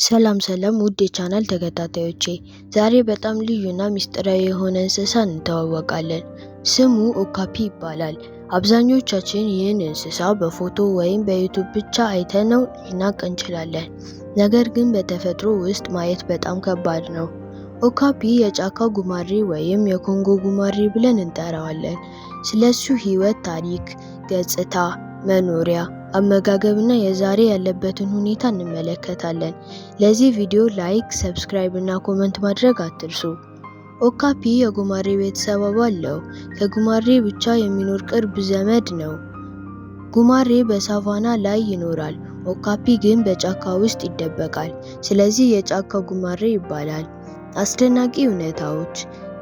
ሰላም ውድ የቻናል ተከታታዮቼ፣ ዛሬ በጣም ልዩና ሚስጥራዊ የሆነ እንስሳ እንተዋወቃለን። ስሙ ኦካፒ ይባላል። አብዛኞቻችን ይህን እንስሳ በፎቶ ወይም በዩቲዩብ ብቻ አይተነው ልናቅ እንችላለን። ነገር ግን በተፈጥሮ ውስጥ ማየት በጣም ከባድ ነው። ኦካፒ የጫካ ጉማሬ ወይም የኮንጎ ጉማሬ ብለን እንጠራዋለን። ስለሱ ህይወት ታሪክ፣ ገጽታ፣ መኖሪያ፣ አመጋገብና የዛሬ ያለበትን ሁኔታ እንመለከታለን። ለዚህ ቪዲዮ ላይክ፣ ሰብስክራይብ እና ኮመንት ማድረግ አትርሱ። ኦካፒ የጉማሬ ቤተሰብ አባል ነው። ከጉማሬ ብቻ የሚኖር ቅርብ ዘመድ ነው። ጉማሬ በሳቫና ላይ ይኖራል። ኦካፒ ግን በጫካ ውስጥ ይደበቃል። ስለዚህ የጫካ ጉማሬ ይባላል። አስደናቂ እውነታዎች፣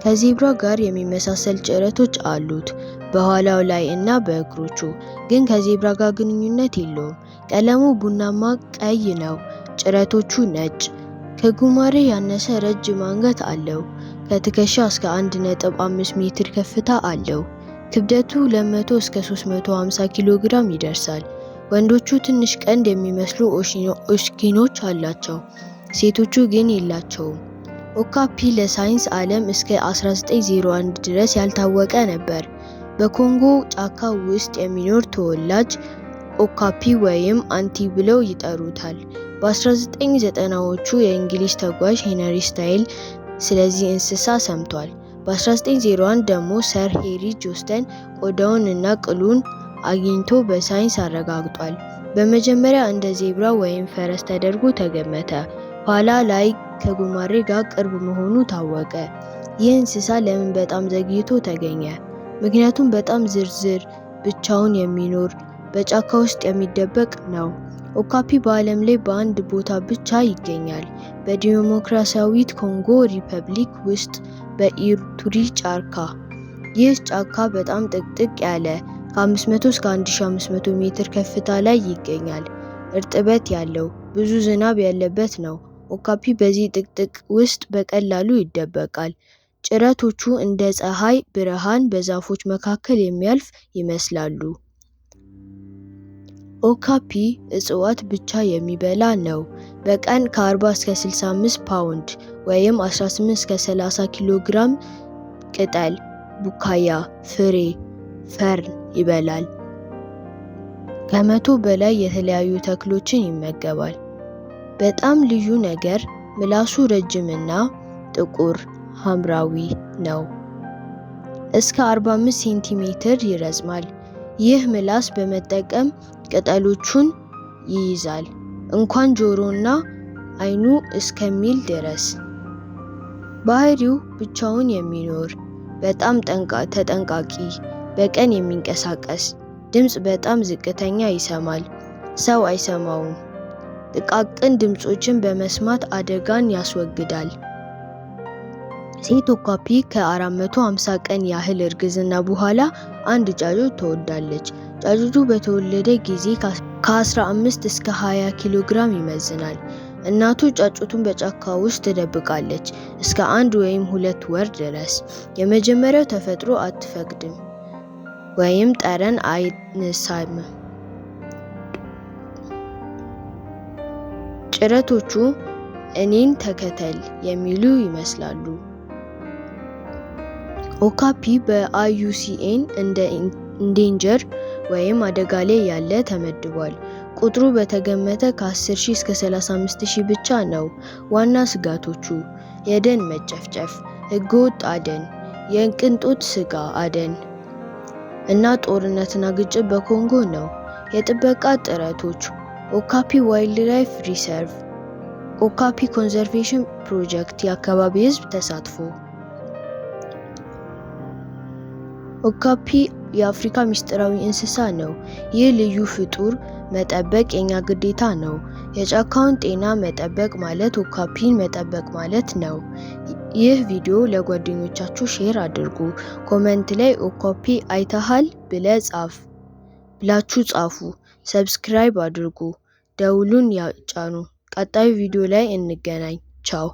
ከዜብራ ጋር የሚመሳሰል ጭረቶች አሉት በኋላው ላይ እና በእግሮቹ፣ ግን ከዜብራ ጋር ግንኙነት የለውም። ቀለሙ ቡናማ ቀይ ነው። ጭረቶቹ ነጭ። ከጉማሬ ያነሰ ረጅም አንገት አለው። ከትከሻ እስከ 1.5 ሜትር ከፍታ አለው። ክብደቱ 200 እስከ 350 ኪሎ ግራም ይደርሳል። ወንዶቹ ትንሽ ቀንድ የሚመስሉ ኦሽኪኖች አላቸው፣ ሴቶቹ ግን የላቸውም። ኦካፒ ለሳይንስ ዓለም እስከ 1901 ድረስ ያልታወቀ ነበር። በኮንጎ ጫካ ውስጥ የሚኖር ተወላጅ ኦካፒ ወይም አንቲ ብለው ይጠሩታል። በ1990ዎቹ የእንግሊዝ ተጓዥ ሄነሪ ስታይል ስለዚህ እንስሳ ሰምቷል። በ1901 ደግሞ ሰር ሄሪ ጆስተን ቆዳውን እና ቅሉን አግኝቶ በሳይንስ አረጋግጧል። በመጀመሪያ እንደ ዜብራ ወይም ፈረስ ተደርጎ ተገመተ። ኋላ ላይ ከጉማሬ ጋር ቅርብ መሆኑ ታወቀ። ይህ እንስሳ ለምን በጣም ዘግይቶ ተገኘ? ምክንያቱም በጣም ዝርዝር፣ ብቻውን የሚኖር፣ በጫካ ውስጥ የሚደበቅ ነው። ኦካፒ በዓለም ላይ በአንድ ቦታ ብቻ ይገኛል፣ በዲሞክራሲያዊት ኮንጎ ሪፐብሊክ ውስጥ በኢቱሪ ጫካ። ይህ ጫካ በጣም ጥቅጥቅ ያለ ከ500 እስከ 1500 ሜትር ከፍታ ላይ ይገኛል። እርጥበት ያለው ብዙ ዝናብ ያለበት ነው። ኦካፒ በዚህ ጥቅጥቅ ውስጥ በቀላሉ ይደበቃል። ጭረቶቹ እንደ ፀሐይ ብርሃን በዛፎች መካከል የሚያልፍ ይመስላሉ። ኦካፒ እጽዋት ብቻ የሚበላ ነው። በቀን ከ40 እስከ 65 ፓውንድ ወይም 18 እስከ 30 ኪሎ ግራም ቅጠል፣ ቡካያ፣ ፍሬ፣ ፈርን ይበላል። ከ100 በላይ የተለያዩ ተክሎችን ይመገባል። በጣም ልዩ ነገር ምላሱ ረጅምና ጥቁር ሐምራዊ ነው። እስከ 45 ሴንቲሜትር ይረዝማል። ይህ ምላስ በመጠቀም ቅጠሎቹን ይይዛል፣ እንኳን ጆሮና አይኑ እስከሚል ድረስ። ባህሪው ብቻውን የሚኖር፣ በጣም ተጠንቃቂ፣ በቀን የሚንቀሳቀስ፣ ድምፅ በጣም ዝቅተኛ ይሰማል፣ ሰው አይሰማውም። ጥቃቅን ድምጾችን በመስማት አደጋን ያስወግዳል። ሴት ኦካፒ ከ450 ቀን ያህል እርግዝና በኋላ አንድ ጫጩት ትወልዳለች። ጫጩቱ በተወለደ ጊዜ ከ15 እስከ 20 ኪሎ ግራም ይመዝናል። እናቱ ጫጩቱን በጫካ ውስጥ ትደብቃለች እስከ 1 ወይም 2 ወር ድረስ። የመጀመሪያው ተፈጥሮ አትፈቅድም ወይም ጠረን አይነሳም። ጭረቶቹ እኔን ተከተል የሚሉ ይመስላሉ። ኦካፒ በአይዩሲኤን እንደ ኢንዴንጀር ወይም አደጋ ላይ ያለ ተመድቧል። ቁጥሩ በተገመተ ከ10,000 እስከ 35,000 ብቻ ነው። ዋና ስጋቶቹ የደን መጨፍጨፍ፣ ህገወጥ አደን፣ የቅንጦት ስጋ አደን እና ጦርነትና ግጭት በኮንጎ ነው። የጥበቃ ጥረቶች ኦካፒ ዋይልድላይፍ ሪሰርቭ፣ ኦካፒ ኮንዘርቬሽን ፕሮጀክት፣ የአካባቢ ህዝብ ተሳትፎ። ኦካፒ የአፍሪካ ሚስጥራዊ እንስሳ ነው። ይህ ልዩ ፍጡር መጠበቅ የኛ ግዴታ ነው። የጫካውን ጤና መጠበቅ ማለት ኦካፒን መጠበቅ ማለት ነው። ይህ ቪዲዮ ለጓደኞቻችሁ ሼር አድርጉ። ኮመንት ላይ ኦካፒ አይተሃል ብላችሁ ጻፉ። ሰብስክራይብ አድርጉ፣ ደውሉን ያጫኑ። ቀጣዩ ቪዲዮ ላይ እንገናኝ። ቻው።